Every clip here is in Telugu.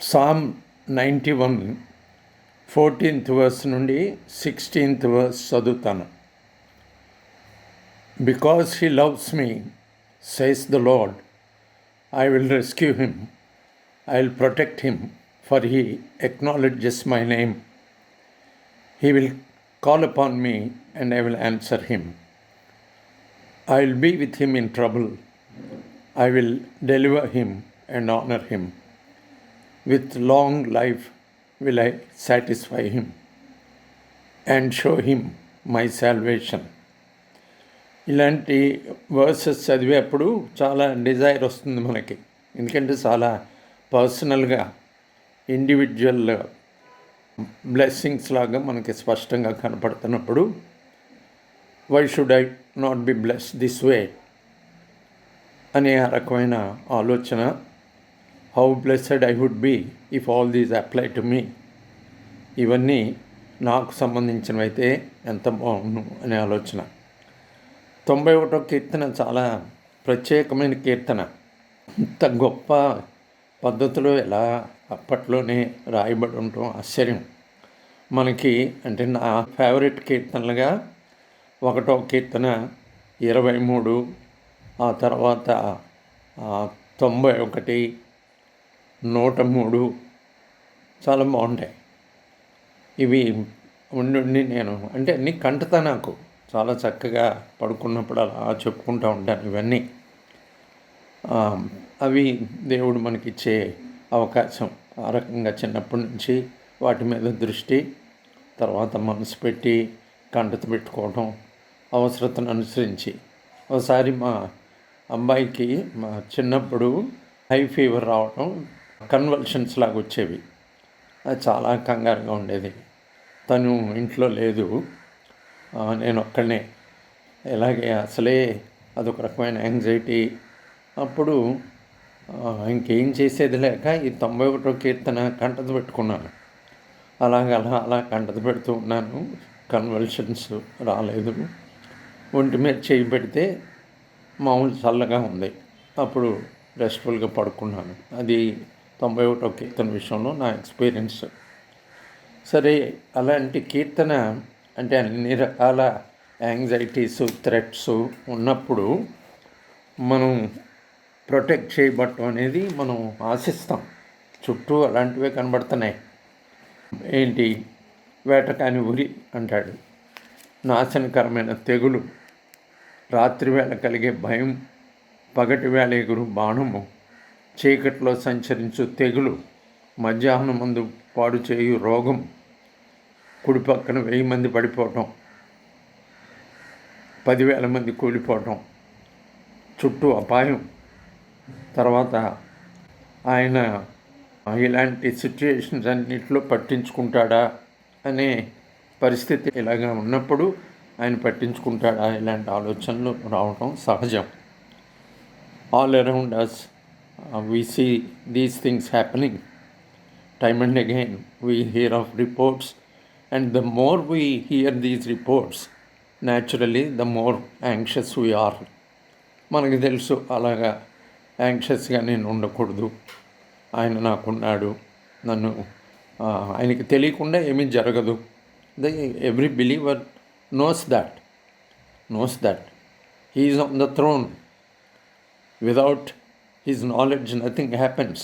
Psalm 91 14th verse నుండి 16th verse చదువుతాను. Because he loves me, says the Lord, I will rescue him. I will protect him, for he acknowledges my name. He will call upon me, and I will answer him. I will be with him in trouble. I will deliver him and honor him. With long life will I satisfy him and show him my salvation. ఇలాంటి వర్సెస్ చదివేప్పుడు చాలా డిజైర్ వస్తుంది మనకి, ఎందుకంటే చాలా పర్సనల్గా ఇండివిజువల్ బ్లెస్సింగ్స్ లాగా మనకి స్పష్టంగా కనపడుతున్నప్పుడు why should I not be bless this way అనే ఆ రకమైన ఆలోచన, how blessed I would be if all these apply to me, ఇవన్నీ నాకు సంబంధించినవైతే ఎంత బాగుండు అనే ఆలోచన. 91వ కీర్తన చాలా ప్రత్యేకమైన కీర్తన. ఇంత గొప్ప పద్ధతిలో ఎలా అప్పట్లోనే రాయబడి ఉండటం ఆశ్చర్యం మనకి. అంటే నా ఫేవరెట్ కీర్తనలుగా 1వ కీర్తన 23, ఆ తర్వాత 91, 103 చాలా బాగుంటాయి. ఇవి ఉండి నేను అంటే అన్నీ కంటతా, నాకు చాలా చక్కగా పడుకున్నప్పుడు అలా చెప్పుకుంటూ ఉంటాను ఇవన్నీ. అవి దేవుడు మనకిచ్చే అవకాశం. ఆ రకంగా చిన్నప్పటి నుంచి వాటి మీద దృష్టి, తర్వాత మనసు పెట్టి కంటత పెట్టుకోవడం, అవసరతను అనుసరించి. ఒకసారి మా అబ్బాయికి మా చిన్నప్పుడు హై ఫీవర్ రావడం, కన్వల్షన్స్ లాగా వచ్చేవి. అది చాలా కంగారుగా ఉండేది. తను ఇంట్లో లేదు, నేను ఒక్కడనే. ఇలాగే అసలే అదొక రకమైన యాంగ్జైటీ. అప్పుడు ఇంకేం చేసేది లేక ఈ 91వ కీర్తన కంటత పెట్టుకున్నాను. అలా కంటత పెడుతూ ఉన్నాను. కన్వల్షన్స్ రాలేదు. ఒంటి మీద చేయి పెడితే మామూలు చల్లగా ఉంది. అప్పుడు రెస్ట్ఫుల్గా పడుకున్నాను. అది 91వ కీర్తన విషయంలో నా ఎక్స్పీరియన్స్. సరే, అలాంటి కీర్తన అంటే అన్ని రకాల యాంగ్జైటీస్, థ్రెట్స్ ఉన్నప్పుడు మనం ప్రొటెక్ట్ చేయబడటం అనేది మనం ఆశిస్తాం. చుట్టూ అలాంటివే కనబడుతున్నాయి. ఏంటి, వేటకాని ఉరి అంటాడు, నాశనకరమైన తెగులు, రాత్రివేళ కలిగే భయం, పగటి వేళ ఎగురు బాణము, చీకట్లో సంచరించు తెగులు, మధ్యాహ్నం ముందు పాడు చేయు రోగం, కుడి పక్కన 1000 మంది పడిపోవటం, 10,000 మంది కూలిపోవటం, చుట్టూ అపాయం. తర్వాత ఆయన ఇలాంటి సిచ్యుయేషన్స్ అన్నింటిలో పట్టించుకుంటాడా అనే పరిస్థితి ఇలాగా ఉన్నప్పుడు ఆయన పట్టించుకుంటాడా, ఇలాంటి ఆలోచనలు రావటం సహజం. All around us we see these things happening time and again. We hear of reports, and the more we hear these reports, naturally the more anxious we are. మనకు తెలుసు అలాగా యాంగ్షియస్గా నేను ఉండకూడదు, ఆయన నాకున్నాడు, నన్ను ఆయనకి తెలియకుండా ఏమీ జరగదు. Every believer knows that he is on the throne. Without his knowledge nothing happens.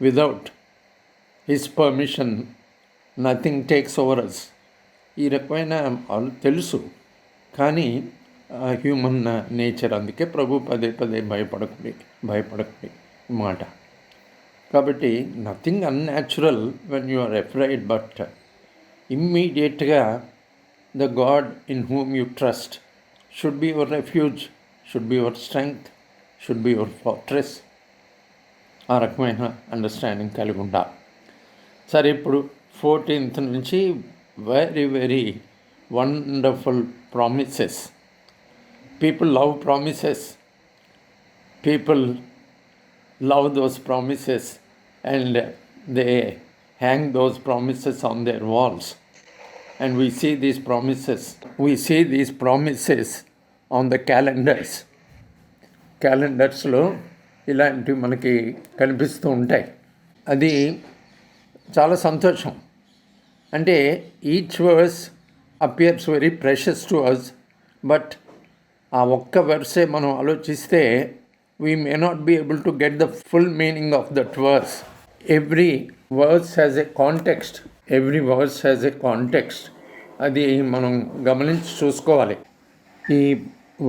Without his permission nothing takes over us. ఈ రకమైన తెలుసు, కానీ హ్యూమన్ నేచర్. అందుకే ప్రభు పదే భయపడకండి మాట. కాబట్టి nothing unnatural when you are afraid, but ఇమ్మీడియట్గా the God in whom you trust should be your refuge, should be your strength, should be your fortress. ఆ రకమైన అండర్స్టాండింగ్ కలిగి ఉండాలి. సరే, ఇప్పుడు 14th నుంచి very very wonderful promises. People love promises. People love those promises, and they hang those promises on their walls. And we see these promises on the calendars. క్యాలెండర్స్లో ఇలాంటివి మనకి కనిపిస్తూ ఉంటాయి. అది చాలా సంతోషం. అంటే each verse appears very precious to us, but ఆ ఒక్క వర్సే మనం ఆలోచిస్తే we may not be able to get the full meaning of that verse. Every verse has a context. Every verse has a context. అది మనం గమనించి చూసుకోవాలి. ఈ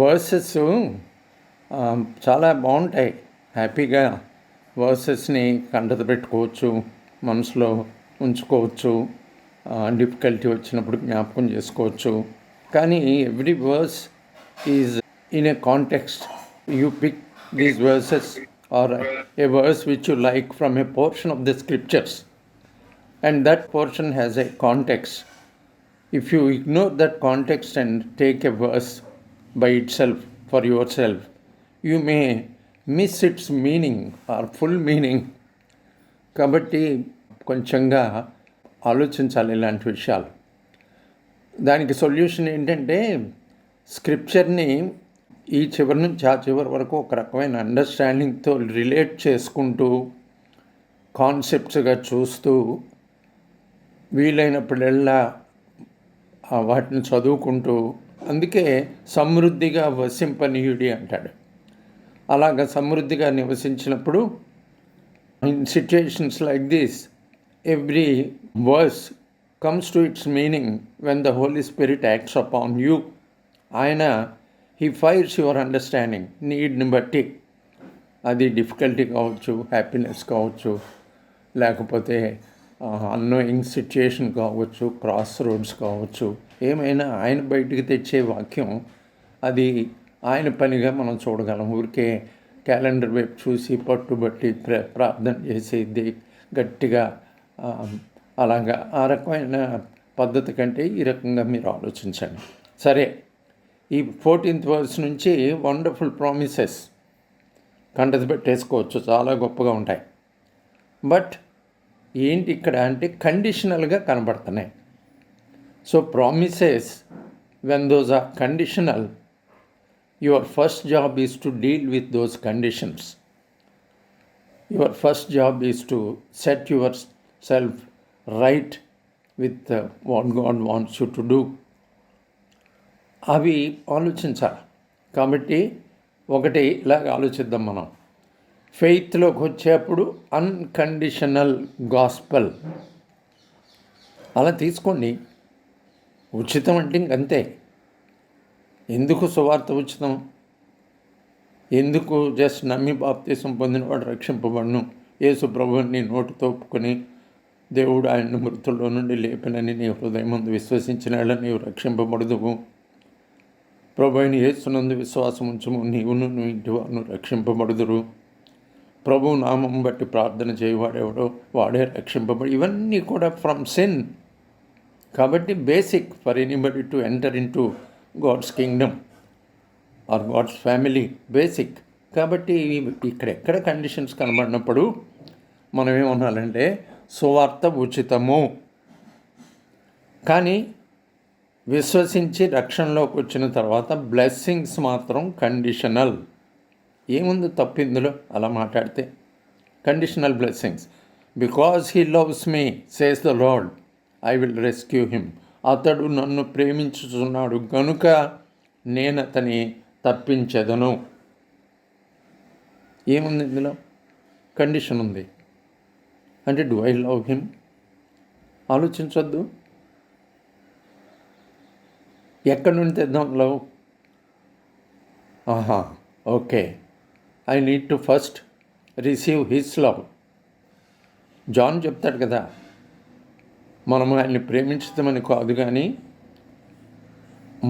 వర్సెస్ చాలా బాగుంటాయి. హ్యాపీగా వర్సెస్ని కంటత పెట్టుకోవచ్చు, మనసులో ఉంచుకోవచ్చు, డిఫికల్టీ వచ్చినప్పుడు జ్ఞాపకం చేసుకోవచ్చు. కానీ every verse is in a context. You pick these verses or a verse which you like from a portion of the scriptures, and that portion has a context. If you ignore that context and take a verse by itself for yourself, you may miss its meaning or full meaning. కాబట్టి కొంచెంగా ఆలోచించాలి ఇలాంటి విషయాలు. దానికి సొల్యూషన్ ఏంటంటే స్క్రిప్చర్ని ఈ చివరి నుంచి ఆ చివరి వరకు ఒక రకమైన అండర్స్టాండింగ్తో రిలేట్ చేసుకుంటూ, కాన్సెప్ట్స్గా చూస్తూ, వీలైనప్పుడల్లా వాటిని చదువుకుంటూ, అందుకే సమృద్ధిగా వసింపనీయుడి అంటాడు. అలాగ సమృద్ధిగా నివసించినప్పుడు in situations like this every verse comes to its meaning when the Holy Spirit acts upon you. ఆయన హీ ఫైర్స్ యువర్ అండర్స్టాండింగ్ నీడ్ని బట్టి. అది డిఫికల్టీ కావచ్చు, హ్యాపీనెస్ కావచ్చు, లేకపోతే అన్నోయింగ్ సిచ్యుయేషన్ కావచ్చు, క్రాస్ రోడ్స్ కావచ్చు, ఏమైనా ఆయన బయటికి తెచ్చే వాక్యం అది ఆయన పనిగా మనం చూడగలం. ఊరికే క్యాలెండర్ వైపు చూసి పట్టుబట్టి ప్రార్థన చేసేది గట్టిగా అలాగా ఆ రకమైన పద్ధతి కంటే ఈ రకంగా మీరు ఆలోచించండి. సరే, ఈ 14th verse నుంచి వండర్ఫుల్ ప్రామిసెస్ కంటది పెట్టేసుకోవచ్చు, చాలా గొప్పగా ఉంటాయి. బట్ ఏంటి ఇక్కడ అంటే కండిషనల్గా కనబడుతున్నాయి. So promises when those are conditional, your first job is to deal with those conditions. Your first job is to set yourself right with what God wants you to do. అవి ఆలోచించాలి. కాబట్టి ఒకటి ఇలాగ ఆలోచిద్దాం మనం. ఫెయిత్లోకి వచ్చేప్పుడు అన్కండిషనల్ గాస్పెల్ అలా తీసుకోండి. ఉచితం అంటే ఇంకంతే. ఎందుకు సువార్త ఉచితం? ఎందుకు జస్ట్ నమ్మి బాప్తీసం పొందినవాడు రక్షింపబడును, యేసు ప్రభువుని నోటితో ఒప్పుకొని దేవుడు ఆయన మృతుల్లో నుండి లేపినని నీ హృదయమందు విశ్వసించిన నీవు రక్షింపబడదువు, ప్రభువుని యేసునందు విశ్వాసం ఉంచుము, నీవును నీ ఇంటి వారు రక్షింపబడుదురు, ప్రభు నామం బట్టి ప్రార్థన చేయవాడెవడో వాడే రక్షింపబడి. ఇవన్నీ కూడా ఫ్రమ్ సిన్. కాబట్టి basic for anybody to enter into God's kingdom or God's family, basic. కాబట్టి ఇక్కడెక్కడ కండిషన్స్ కనబడినప్పుడు మనం ఏమనాలంటే సువార్త ఉచితము, కానీ విశ్వసించి రక్షణలోకి వచ్చిన తర్వాత బ్లెస్సింగ్స్ మాత్రం కండిషనల్. ఏముంది తప్పు ఇందులో అలా మాట్లాడితే? Conditional blessings. Because he loves me says the lord, I will rescue him. అతడు నన్ను ప్రేమించుచున్నాడు గనుక నేను అతని తప్పించెదను. ఏముంది ఇందులో? కండిషన్ ఉంది. అంటే డు ఐ లవ్ హిమ్? ఆలోచించొద్దు. ఎక్కడి నుండి తెద్దాం love? Okay, I need to first receive his love. John చెప్తాడు కదా, మనము ఆయన్ని ప్రేమించమని కాదు, కానీ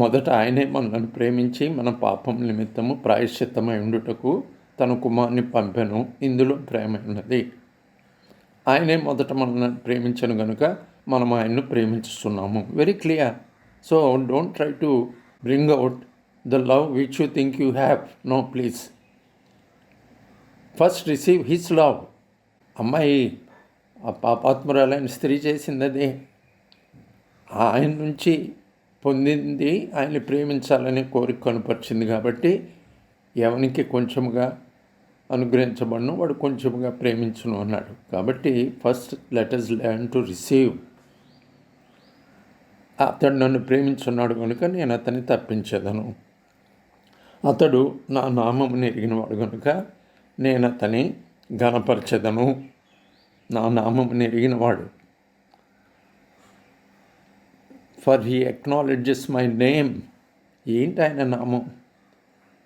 మొదట ఆయనే మనల్ని ప్రేమించి మన పాపం నిమిత్తము ప్రాయశ్చిత్తమై ఉండుటకు తన కుమారుని పంపెను. ఇందులో ప్రేమ ఉన్నది. ఆయనే మొదట మనల్ని ప్రేమించను కనుక మనం ఆయన్ను ప్రేమించుతున్నాము. Very clear. So don't try to bring out the love which you think you have. No, please. First receive his love. అమ్మాయి ఆ పాపాత్మురాలైన స్త్రీ చేసింది అదే. ఆయన నుంచి పొందింది ఆయన్ని ప్రేమించాలనే కోరిక కనపరిచింది. కాబట్టి ఎవరికి కొంచెముగా అనుగ్రహించబడును, వాడు కొంచెంగా ప్రేమించును అన్నాడు. కాబట్టి first let us learn to receive. అతడు నన్ను ప్రేమించున్నాడు కనుక నేను అతన్ని తప్పించేదను. అతడు నా నామమును ఎరిగినవాడు కనుక నేను అతని ఘనపరచెదను. నా నామమును ఎరిగినవాడు. For he acknowledges my name. ఏంటి ఆయన నామం?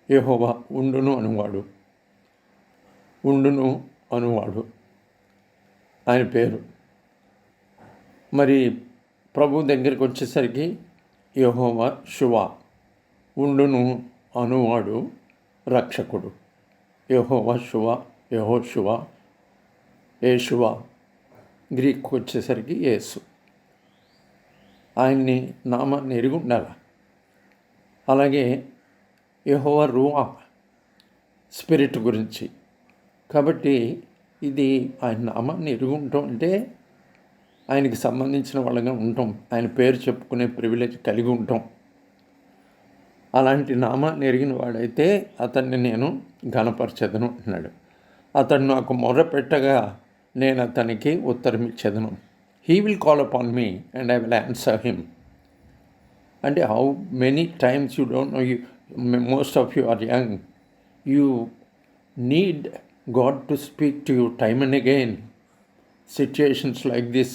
యెహోవా ఉండును అనువాడు. ఉండును అనువాడు ఆయన పేరు. మరి ప్రభు దగ్గరికి వచ్చేసరికి యెహోవా షువా, ఉండును అనువాడు రక్షకుడు. యెహోవా షువా, యెహోషువా, యేషువా. గ్రీక్కి వచ్చేసరికి యేసు. ఆయన్ని నామాన్ని ఎరిగి ఉండాలి. అలాగే యెహోవా రూహా, స్పిరిట్ గురించి. కాబట్టి ఇది ఆయన నామాన్ని ఎరిగి ఉంటాం అంటే ఆయనకి సంబంధించిన వాళ్ళగా ఉంటాం, ఆయన పేరు చెప్పుకునే ప్రివిలేజ్ కలిగి ఉంటాం. అలాంటి నామాన్ని ఎరిగిన వాడైతే అతన్ని నేను ఘనపరచెదను అన్నాడు. అతడు నాకు మొర్ర పెట్టగా నేను అతనికి ఉత్తరం ఇచ్చేదను. He will call upon me and I will answer him. అంటే how many times you don't know, you most of you are young, you need God to speak to you time and again. Situations like this,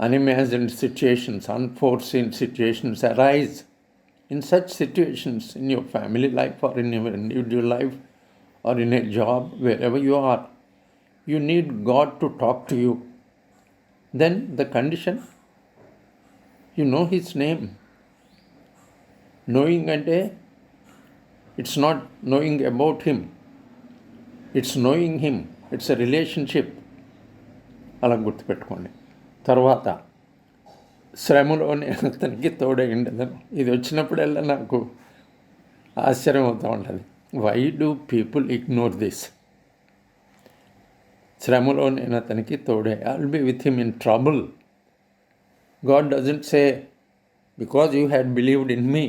unimagined situations, unforeseen situations arise. In such situations, in your family life or in your individual life or in a job, wherever you are, you need God to talk to you. Then the condition, you know His name. Knowing ante, it's not knowing about Him, it's knowing Him. It's a relationship. అలా గుర్తుపెట్టుకోండి. తర్వాత శ్రమలోనే అతనికి తోడై ఉండేదను. ఇది వచ్చినప్పుడల్లా నాకు ఆశ్చర్యం అవుతూ ఉంటుంది. Why do people ignore this? శ్రమలో నేను అతనికి తోడే, I will be with him in trouble. God doesn't say because you had believed in me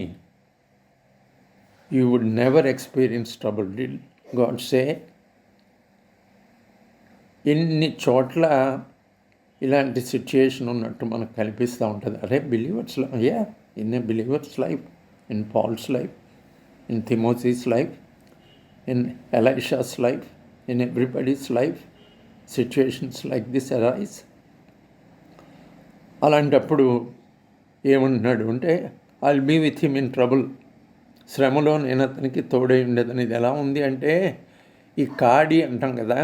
you would never experience trouble. Did God say? ఇన్ని చోట్ల ఇలాంటి సిచ్యుయేషన్ ఉన్నట్టు మనకు కనిపిస్తూ ఉంటుంది. అరే believers in a believer's life, in Paul's life, in Timothy's life, in Elisha's life, in everybody's life situations like this arise. అలాంటప్పుడు ఏమంటున్నాడు అంటే I will be with him in trouble. శ్రమలో నేను అతనికి తోడై ఉండేదని. ఇది ఎలా ఉంది అంటే, ఈ కాడి అంటాం కదా,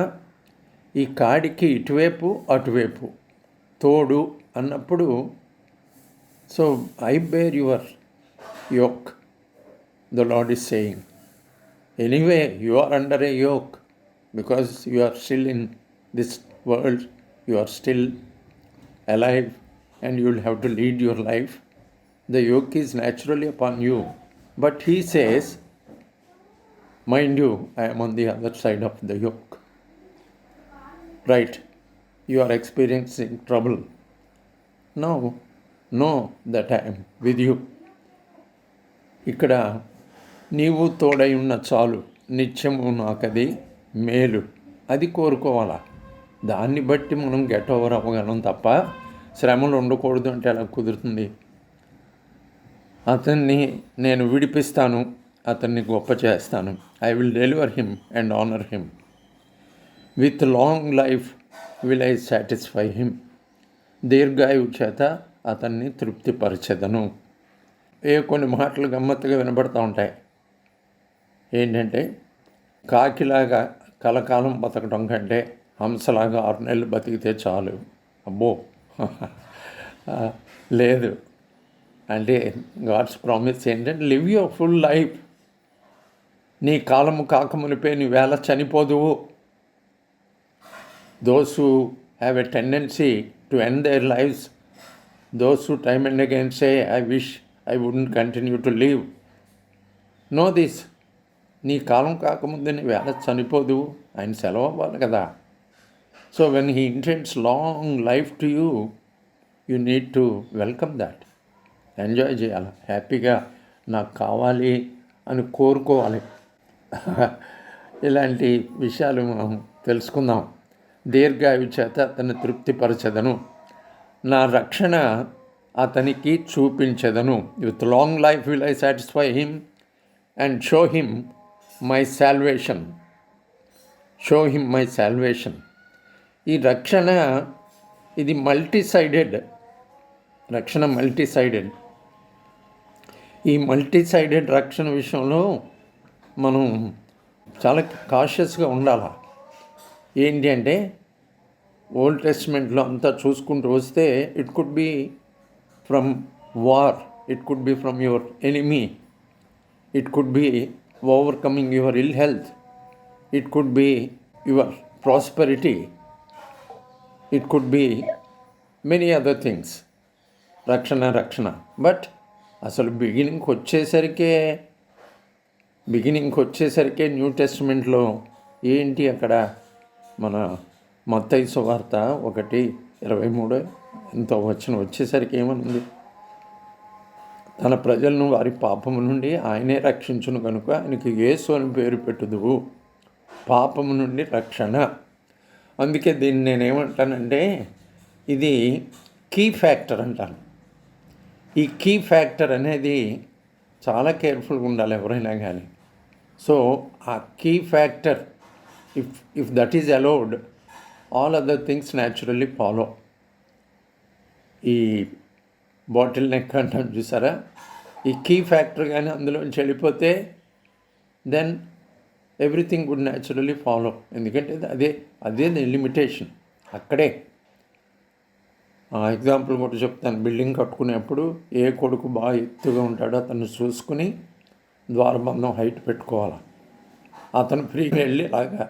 ఈ కాడికి ఇటువైపు అటువైపు తోడు అన్నప్పుడు, so I bear your yoke, the Lord is saying. Anyway you are under a yoke because you are still in this world, you are still alive and you will have to lead your life. The yoke is naturally upon you. But he says, mind you, I am on the other side of the yoke. Right, you are experiencing trouble. Now, know that I am with you. ఇక్కడ నీవు తోడై ఉన్న చాలు, నిత్యము నాకది మేలు, అది కోరుకోవాలా. దాన్ని బట్టి మనం గెట్ ఓవర్ అవ్వగలం తప్ప శ్రమలు ఉండకూడదు అంటే అలా కుదురుతుంది. అతన్ని నేను విడిపిస్తాను, అతన్ని గొప్ప చేస్తాను. I will deliver him and honour him. With long life will I satisfy him. దీర్ఘాయువు చేత అతన్ని తృప్తిపరచెదను. కొన్ని మాటలు గమ్మత్తుగా వినబడుతూ ఉంటాయి. ఏంటంటే, కాకిలాగా కలకాలం బతకడం కంటే హంసలాగా 6 నెలలు బతికితే చాలు. అబ్బో లేదు. అంటే గాడ్స్ ప్రామిస్ ఏంటంటే, లివ్ యువర్ ఫుల్ లైఫ్. నీ కాలము కాకమునిపై నీ వేళ చనిపోదువు. Those who have a tendency to end their lives, those who time and again say I wish I wouldn't continue to live, no this. నీ కాలం కాకముందు నీ వేళ చనిపోదు. ఆయన సెలవు అవ్వాలి కదా. So when he ఇంటెండ్స్ long life to you, you need to welcome that. Enjoy చేయాలి, హ్యాపీగా నాకు కావాలి అని కోరుకోవాలి. ఇలాంటి విషయాలు మనం తెలుసుకుందాం. దీర్ఘాయు చేత అతన్ని తృప్తిపరచదను, నా రక్షణ అతనికి చూపించదను. With long life will I satisfy him and show him my salvation. Show him my salvation. ఈ రక్షణ ఇది మల్టీసైడెడ్ రక్షణ, మల్టీసైడెడ్. ఈ మల్టీసైడెడ్ రక్షణ విషయంలో మనం చాలా కాషియస్గా ఉండాలి. ఏంటి అంటే ఓల్డ్ టెస్ట్మెంట్లో అంతా చూసుకుంటూ వస్తే it could be from war, it could be from your enemy, it could be overcoming your ill health, it could be your prosperity, it could be many other things. రక్షణ. బట్ అసలు బిగినింగ్కి వచ్చేసరికే న్యూ టెస్ట్మెంట్లో ఏంటి అక్కడ మన మత్తయి సువార్త 1:23 ఎంతో వచ్చేసరికి ఏమనుంది? తన ప్రజలను వారి పాపము నుండి ఆయనే రక్షించును కనుక ఆయనకి యేసు అని పేరు పెట్టుదువు. పాపము నుండి రక్షణ. అందుకే దీన్ని నేనేమంటానంటే ఇది కీ ఫ్యాక్టర్ అంటాను. ఈ కీ ఫ్యాక్టర్ అనేది చాలా కేర్ఫుల్గా ఉండాలి ఎవరైనా కానీ. సో ఆ key factor if that is allowed, all other things naturally follow. ఈ బాటిల్ నెక్ అంటాం చూసారా, ఈ కీ ఫ్యాక్టర్ కానీ అందులోంచి వెళ్ళిపోతే then everything would naturally follow. ఎందుకంటే అదే లిమిటేషన్ అక్కడే. ఎగ్జాంపుల్ కూడా చెప్తాను. బిల్డింగ్ కట్టుకునేప్పుడు ఏ కొడుకు బాగా ఎత్తుగా ఉంటాడో అతను చూసుకుని ద్వారబంధం హైట్ పెట్టుకోవాలి. అతను ఫ్రీగా వెళ్ళి అలాగా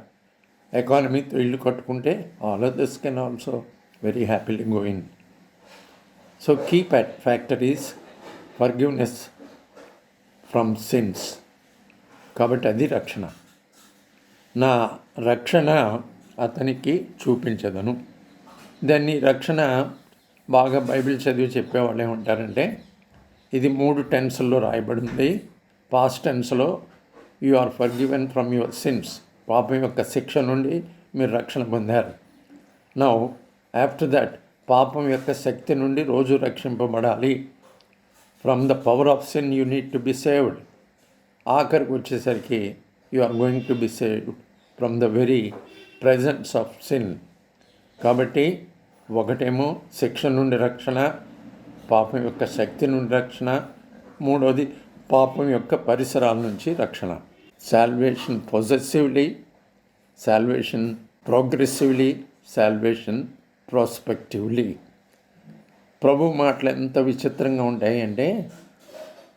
ఎకానమీతో ఇల్లు కట్టుకుంటే all of this can also very happily go in. So key factor is forgiveness from sins. కాబట్టి అది రక్షణ. నా రక్షణ అతనికి చూపించదను. దాన్ని రక్షణ బాగా బైబిల్ చదివి చెప్పేవాళ్ళు ఏమంటారంటే ఇది 3 టెన్స్లో రాయబడింది. పాస్ట్ టెన్స్లో you are forgiven from your sins, పాపం యొక్క శిక్ష నుండి మీరు రక్షణ పొందారు. నౌ ఆఫ్టర్ దట్ పాపం యొక్క శక్తి నుండి రోజు రక్షింపబడాలి. From the power of sin you need to be saved. ఆఖరికి వచ్చేసరికి you are going to be saved from the very presence of sin. కాబట్టి ఒకటేమో శిక్ష నుండి రక్షణ, పాపం యొక్క శక్తి నుండి రక్షణ. మూడోది పాపం యొక్క పరిసరాల నుంచి రక్షణ. Salvation possessively, salvation progressively, salvation prospectively. ప్రభు మాటలు ఎంత విచిత్రంగా ఉంటాయి అంటే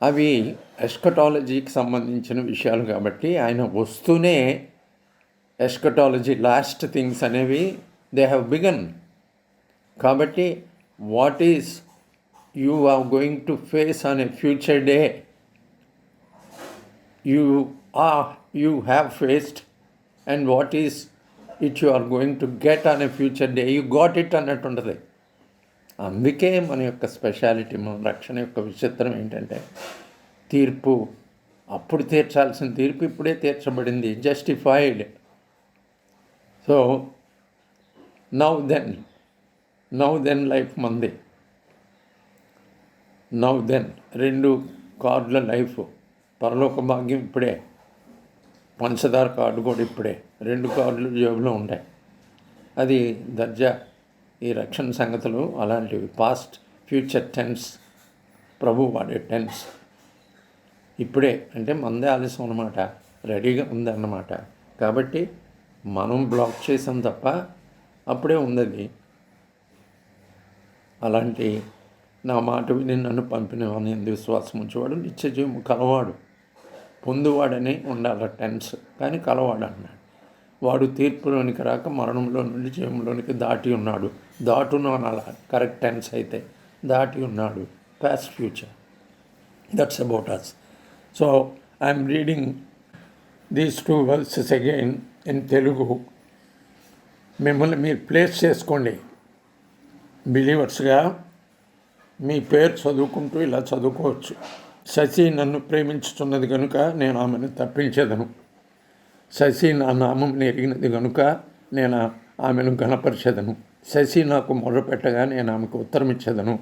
అవి ఎస్కటాలజీకి సంబంధించిన విషయాలు. కాబట్టి ఆయన వస్తూనే ఎస్కటాలజీ లాస్ట్ థింగ్స్ అనేవి దే హ్యావ్ బిగన్. కాబట్టి what is you are going to face on a future day, you have faced, and what is it you are going to get on a future day, you got it అన్నట్టు ఉంటుంది. అందుకే మన యొక్క స్పెషాలిటీ, మన రక్షణ యొక్క విచిత్రం ఏంటంటే తీర్పు అప్పుడు తీర్చాల్సిన తీర్పు ఇప్పుడే తీర్చబడింది, justified. So now then life మంది. నౌ దెన్ 2 కార్డుల లైఫ్. పరలోక భాగ్యం ఇప్పుడే, పంచదార కార్డు కూడా ఇప్పుడే. 2 కార్డులు జేబులో ఉంటాయి. అది దర్జా. ఈ రక్షణ సంగతులు అలాంటివి. పాస్ట్ ఫ్యూచర్ టెన్స్, ప్రభు వాడే టెన్స్. ఇప్పుడే అంటే మందే ఆలస్యం అన్నమాట, రెడీగా ఉందన్నమాట. కాబట్టి మనం బ్లాక్ చేసాం తప్ప అప్పుడే ఉంది. అలాంటి నా మాట విని నన్ను పంపినవాని ఎందు విశ్వాసం ఉంచేవాడు నిత్య జీవము కలవాడు, పొందువాడని ఉండాలి టెన్స్, కానీ కలవాడు అన్నాడు. వాడు తీర్పులోనికి రాక మరణంలో నుండి జీవంలోనికి దాటి ఉన్నాడు. దాటును అనాల కరెక్ట్ టెన్స్ అయితే. దాటి ఉన్నాడు, past future. That's about us. So I'm reading these 2 verses again in Telugu. మిమ్మల్ని మీరు ప్లేస్ చేసుకోండి. బిలీవర్స్గా మీ పేరు చదువుకుంటూ ఇలా చదువుకోవచ్చు. శశి నన్ను ప్రేమించుతున్నది కనుక నేను ఆమెను తప్పించేదను. శశి నా నామం ఎరిగినది కనుక నేను ఆమెను ఘనపరిచెదను. శశి నాకు మొర్రపెట్టగా నేను ఆమెకు ఉత్తరమిచ్చేదను.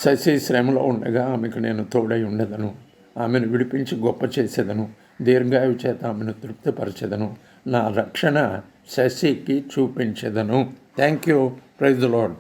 శశి శ్రమలో ఉండగా ఆమెకు నేను తోడై ఉండేదను. ఆమెను విడిపించి గొప్ప చేసేదను. దీర్ఘాయు చేత ఆమెను తృప్తిపరచెదను. నా రక్షణ శశికి చూపించెదను. Thank you. Praise the lord.